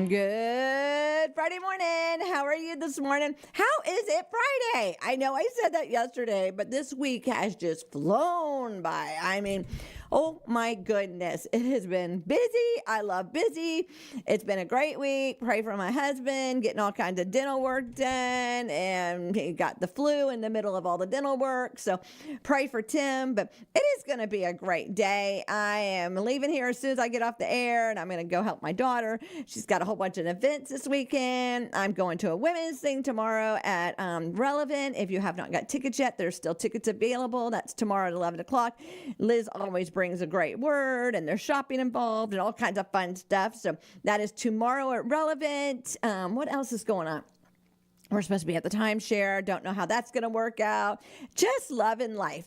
Good Friday morning. How are you this morning? How is it Friday? I know I said that yesterday, but this week has just flown by. I mean, oh my goodness. It has been busy. I love busy. It's been a great week. Pray for my husband, getting all kinds of dental work done, and he got the flu in the middle of all the dental work. So pray for Tim, but it is going to be a great day. I am leaving here as soon as I get off the air, and I'm going to go help my daughter. She's got a whole bunch of events this weekend. I'm going to a women's thing tomorrow at Relevant. If you have not got tickets yet, there's still tickets available. That's tomorrow at 11 o'clock. Liz always brings a great word, and there's shopping involved and all kinds of fun stuff. So that is tomorrow at Relevant. What else is going on? We're supposed to be at the timeshare. Don't know how that's going to work out. Just loving life.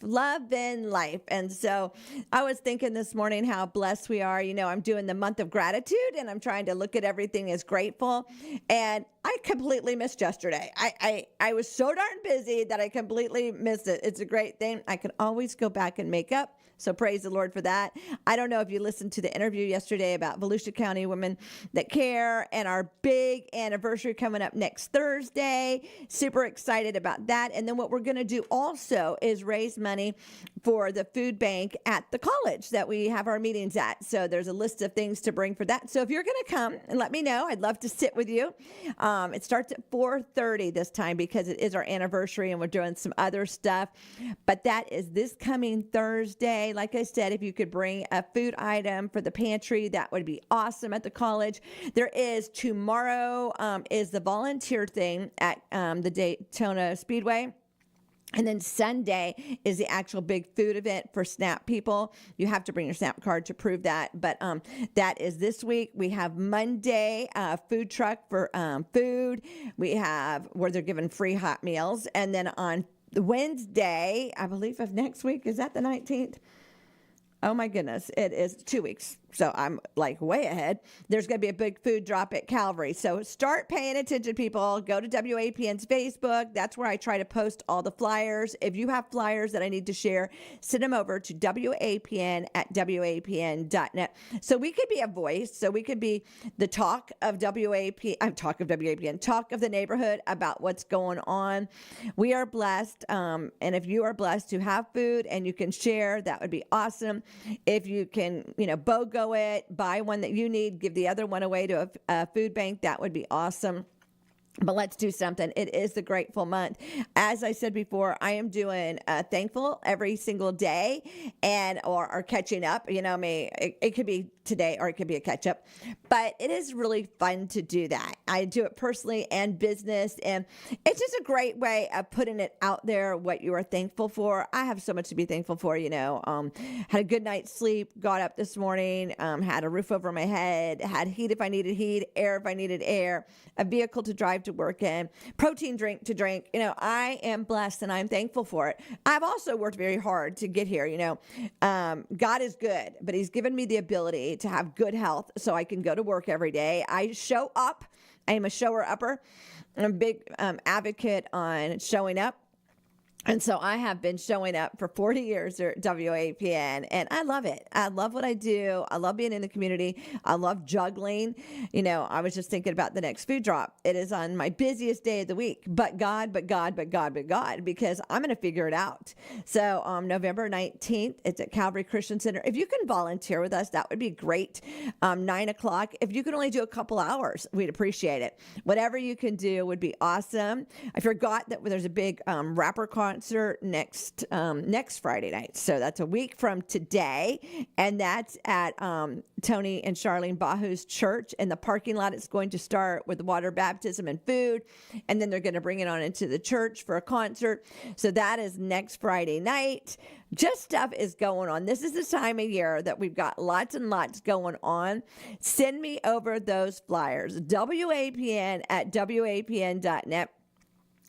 And so I was thinking this morning how blessed we are. You know, I'm doing the month of gratitude, and I'm trying to look at everything as grateful. And I completely missed yesterday. I was so darn busy that I completely missed it. It's a great thing. I can always go back and make up. So praise the Lord for that. I don't know if you listened to the interview yesterday about Volusia County Women That Care and our big anniversary coming up next Thursday. Super excited about that. And then what we're going to do also is raise money for the food bank at the college that we have our meetings at. So there's a list of things to bring for that. So if you're going to come and let me know, I'd love to sit with you. It starts at 4:30 this time because it is our anniversary and we're doing some other stuff. But that is this coming Thursday. Like I said, if you could bring a food item for the pantry, that would be awesome at the college. There is tomorrow is the volunteer thing at the Daytona Speedway. And then Sunday is the actual big food event for SNAP people. You have to bring your SNAP card to prove that. But that is this week. We have Monday, food truck for food. We have where they're giving free hot meals. And then on Wednesday, I believe of next week, is that the 19th? Oh my goodness, it is 2 weeks. So I'm like way ahead. There's going to be a big food drop at Calvary. So start paying attention, people. Go to WAPN's Facebook. That's where I try to post all the flyers. If you have flyers that I need to share, send them over to WAPN@WAPN.net. So we could be a voice. So we could be the talk of WAPN, talk of the neighborhood about what's going on. We are blessed. And if you are blessed to have food and you can share, that would be awesome. If you can, BOGO it, buy one that you need, give the other one away to a food bank, that would be awesome. But let's do something. It is the grateful month. As I said before, I am doing thankful every single day or catching up. It could be today or it could be a catch up. But it is really fun to do that. I do it personally and business. And it's just a great way of putting it out there, what you are thankful for. I have so much to be thankful for, Had a good night's sleep, got up this morning, had a roof over my head, had heat if I needed heat, air if I needed air, a vehicle to drive to work in, protein drink to drink. I am blessed and I'm thankful for it. I've also worked very hard to get here. God is good, but he's given me the ability to have good health so I can go to work every day. I show up. I am a shower upper. I'm a big advocate on showing up. And so I have been showing up for 40 years at WAPN, and I love it. I love what I do. I love being in the community. I love juggling. I was just thinking about the next food drop. It is on my busiest day of the week, but God, because I'm going to figure it out. So November 19th, it's at Calvary Christian Center. If you can volunteer with us, that would be great. 9 o'clock. If you could only do a couple hours, we'd appreciate it. Whatever you can do would be awesome. I forgot that there's a big rapper concert next Friday night. So that's a week from today. And that's at Tony and Charlene Bahu's church. In the parking lot, it's going to start with water baptism and food. And then they're going to bring it on into the church for a concert. So that is next Friday night. Just stuff is going on. This is the time of year that we've got lots and lots going on. Send me over those flyers. WAPN@WAPN.net.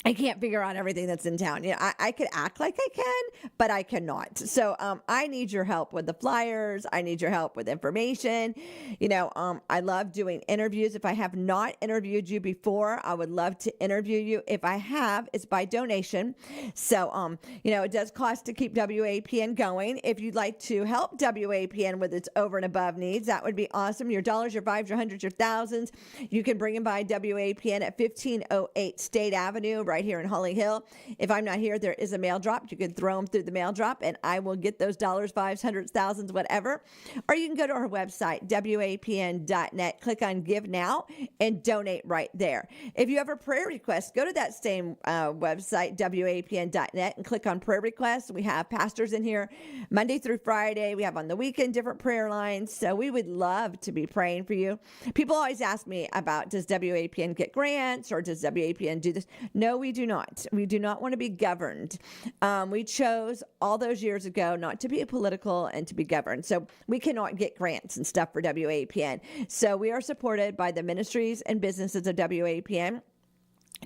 I can't figure out everything that's in town. I could act like I can, but I cannot. So I need your help with the flyers. I need your help with information. I love doing interviews. If I have not interviewed you before, I would love to interview you. If I have, it's by donation. So, it does cost to keep WAPN going. If you'd like to help WAPN with its over and above needs, that would be awesome. Your dollars, your fives, your hundreds, your thousands, you can bring them by WAPN at 1508 State Avenue, right here in Holly Hill. If I'm not here, there is a mail drop. You can throw them through the mail drop and I will get those dollars, fives, hundreds, thousands, whatever. Or you can go to our website, WAPN.net, click on Give Now and donate right there. If you have a prayer request, go to that same website, WAPN.net, and click on prayer requests. We have pastors in here Monday through Friday. We have on the weekend different prayer lines. So we would love to be praying for you. People always ask me about, does WAPN get grants or does WAPN do this? No, we do not. We do not want to be governed. We chose all those years ago not to be political and to be governed. So we cannot get grants and stuff for WAPN. So we are supported by the ministries and businesses of WAPN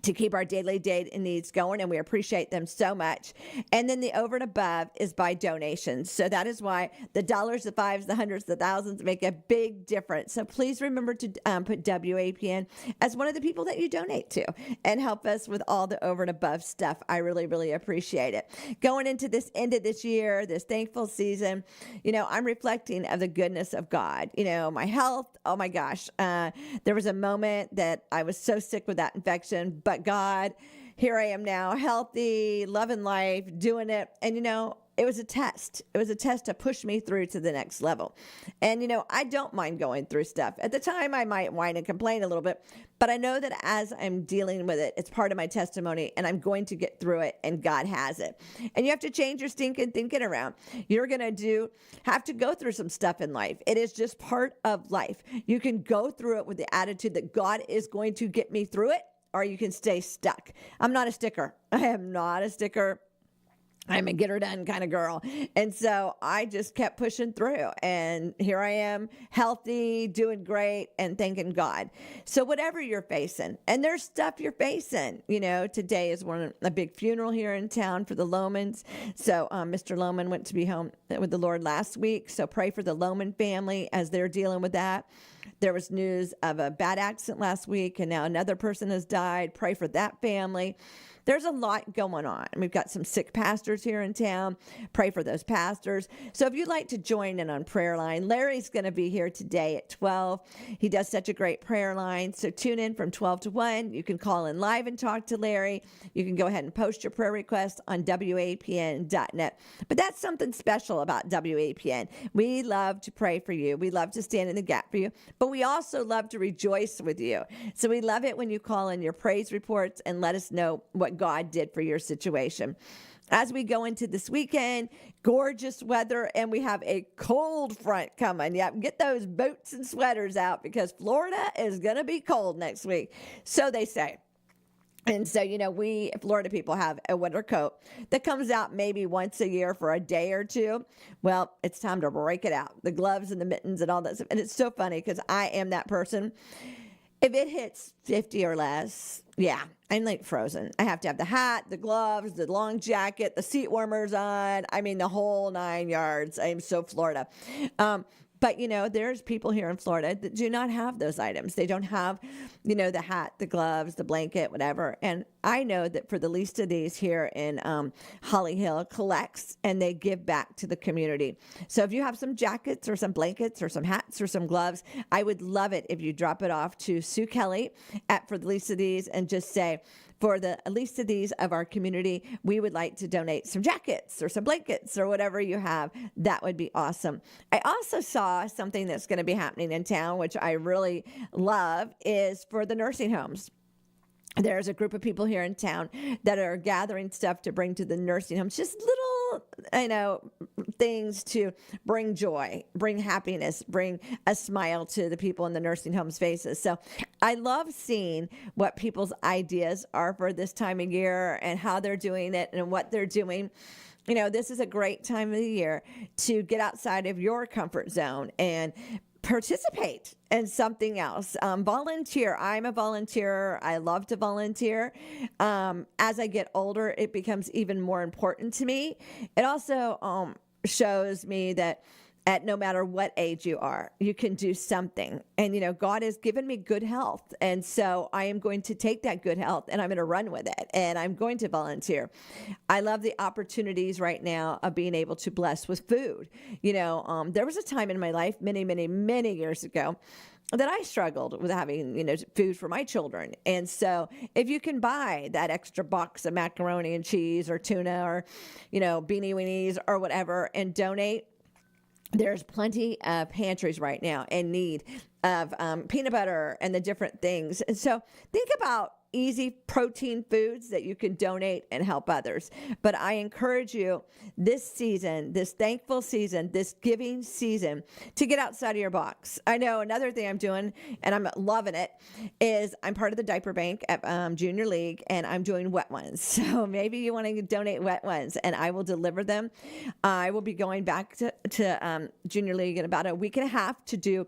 to keep our daily needs going, and we appreciate them so much. And then the over and above is by donations. So that is why the dollars, the fives, the hundreds, the thousands make a big difference. So please remember to put WAPN as one of the people that you donate to and help us with all the over and above stuff. I really, really appreciate it. Going into this end of this year, this thankful season, I'm reflecting of the goodness of God. My health, oh my gosh. There was a moment that I was so sick with that infection, but God, here I am now, healthy, loving life, doing it. And, it was a test. It was a test to push me through to the next level. And, I don't mind going through stuff. At the time, I might whine and complain a little bit, but I know that as I'm dealing with it, it's part of my testimony and I'm going to get through it and God has it. And you have to change your stinking thinking around. You're going to have to go through some stuff in life. It is just part of life. You can go through it with the attitude that God is going to get me through it, or you can stay stuck. I'm not a sticker. I am not a sticker. I'm a get her done kind of girl. And so I just kept pushing through. And here I am, healthy, doing great, and thanking God. So whatever you're facing, and there's stuff you're facing, today is a big funeral here in town for the Lomans. So Mr. Loman went to be home with the Lord last week. So pray for the Loman family as they're dealing with that. There was news of a bad accident last week, and now another person has died. Pray for that family. There's a lot going on. We've got some sick pastors here in town. Pray for those pastors. So if you'd like to join in on prayer line, Larry's going to be here today at 12. He does such a great prayer line. So tune in from 12 to 1. You can call in live and talk to Larry. You can go ahead and post your prayer request on WAPN.net. But that's something special about WAPN. We love to pray for you. We love to stand in the gap for you. But we also love to rejoice with you. So we love it when you call in your praise reports and let us know what God did for your situation. As we go into this weekend, gorgeous weather, and we have a cold front coming. Yep, get those boots and sweaters out because Florida is going to be cold next week. So they say. And so, we Florida people have a winter coat that comes out maybe once a year for a day or two. Well, it's time to break it out. The gloves and the mittens and all that stuff. And it's so funny because I am that person. If it hits 50 or less, yeah, I'm like frozen. I have to have the hat, the gloves, the long jacket, the seat warmers on. I mean, the whole 9 yards. I'm so Florida. But, there's people here in Florida that do not have those items. They don't have, the hat, the gloves, the blanket, whatever. And I know that for the least of these here in Holly Hill collects and they give back to the community. So if you have some jackets or some blankets or some hats or some gloves, I would love it if you drop it off to Sue Kelly at For the Least of These and just say, for the least of these of our community, we would like to donate some jackets or some blankets or whatever you have. That would be awesome. I also saw something that's going to be happening in town, which I really love, is for the nursing homes. There's a group of people here in town that are gathering stuff to bring to the nursing homes, just little, things to bring joy, bring happiness, bring a smile to the people in the nursing homes' faces. So I love seeing what people's ideas are for this time of year and how they're doing it and what they're doing. This is a great time of the year to get outside of your comfort zone and participate in something else. Volunteer. I'm a volunteer. I love to volunteer. As I get older, it becomes even more important to me. It also shows me that at no matter what age you are, you can do something. And, God has given me good health. And so I am going to take that good health and I'm going to run with it. And I'm going to volunteer. I love the opportunities right now of being able to bless with food. There was a time in my life many, many, many years ago that I struggled with having, food for my children. And so if you can buy that extra box of macaroni and cheese or tuna or, beanie weenies or whatever and donate, there's plenty of pantries right now in need of peanut butter and the different things. And so think about easy protein foods that you can donate and help others. But I encourage you this season, this thankful season, this giving season, to get outside of your box. I know another thing I'm doing, and I'm loving it, is I'm part of the diaper bank at Junior League, and I'm doing wet ones. So maybe you want to donate wet ones, and I will deliver them. I will be going back to Junior League in about a week and a half to do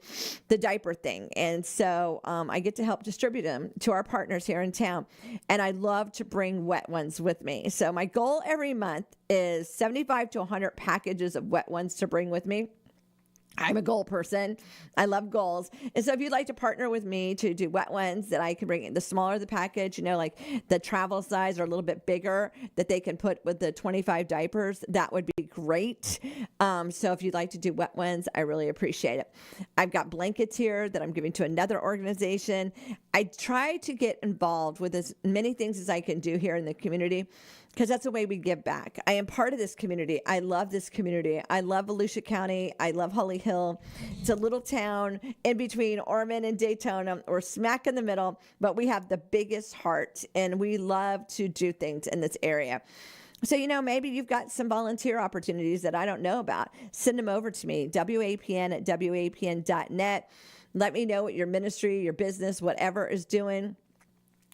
the diaper thing. And so I get to help distribute them to our partners here in town. And I love to bring wet ones with me. So my goal every month is 75 to 100 packages of wet ones to bring with me. I'm a goal person. I love goals. And so if you'd like to partner with me to do wet ones that I can bring in, the smaller the package, like the travel size or a little bit bigger that they can put with the 25 diapers, that would be great. So if you'd like to do wet ones, I really appreciate it. I've got blankets here that I'm giving to another organization. I try to get involved with as many things as I can do here in the community, because that's the way we give back. I am part of this community. I love this community. I love Volusia County. I love Holly Hill. It's a little town in between Ormond and Daytona. We're smack in the middle, but we have the biggest heart, and we love to do things in this area. So, maybe you've got some volunteer opportunities that I don't know about. Send them over to me, WAPN@WAPN.net. Let me know what your ministry, your business, whatever is doing.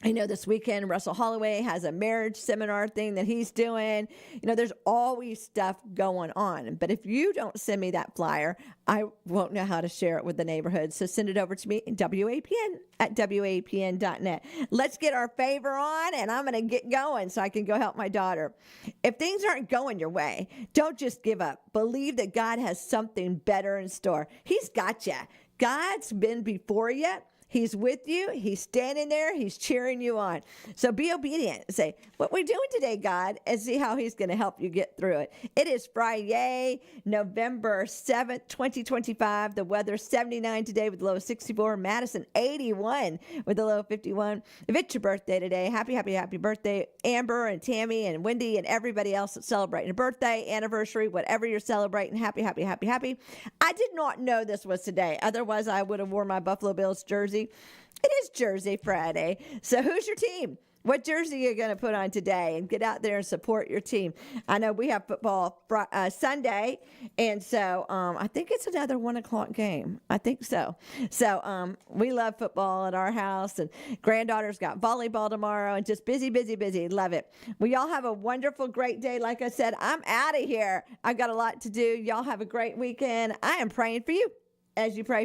I know this weekend, Russell Holloway has a marriage seminar thing that he's doing. There's always stuff going on. But if you don't send me that flyer, I won't know how to share it with the neighborhood. So send it over to me, WAPN@WAPN.net. Let's get our favor on, and I'm going to get going so I can go help my daughter. If things aren't going your way, don't just give up. Believe that God has something better in store. He's got you. God's been before you. He's with you. He's standing there. He's cheering you on. So be obedient. Say, what we doing today, God? And see how he's going to help you get through it. It is Friday, November 7th, 2025. The weather's 79 today with the low of 64. Madison, 81 with the low of 51. If it's your birthday today, happy, happy, happy birthday. Amber and Tammy and Wendy and everybody else that's celebrating a birthday, anniversary, whatever you're celebrating. Happy, happy, happy, happy. I did not know this was today. Otherwise, I would have worn my Buffalo Bills jersey. It is Jersey Friday. So who's your team? What jersey are you going to put on today? And get out there and support your team. I know we have football Sunday, and so I think it's another 1 o'clock game. I think so. So we love football at our house, and granddaughter's got volleyball tomorrow, and just busy, busy, busy. Love it. Well, y'all have a wonderful, great day. Like I said, I'm out of here. I've got a lot to do. Y'all have a great weekend. I am praying for you as you pray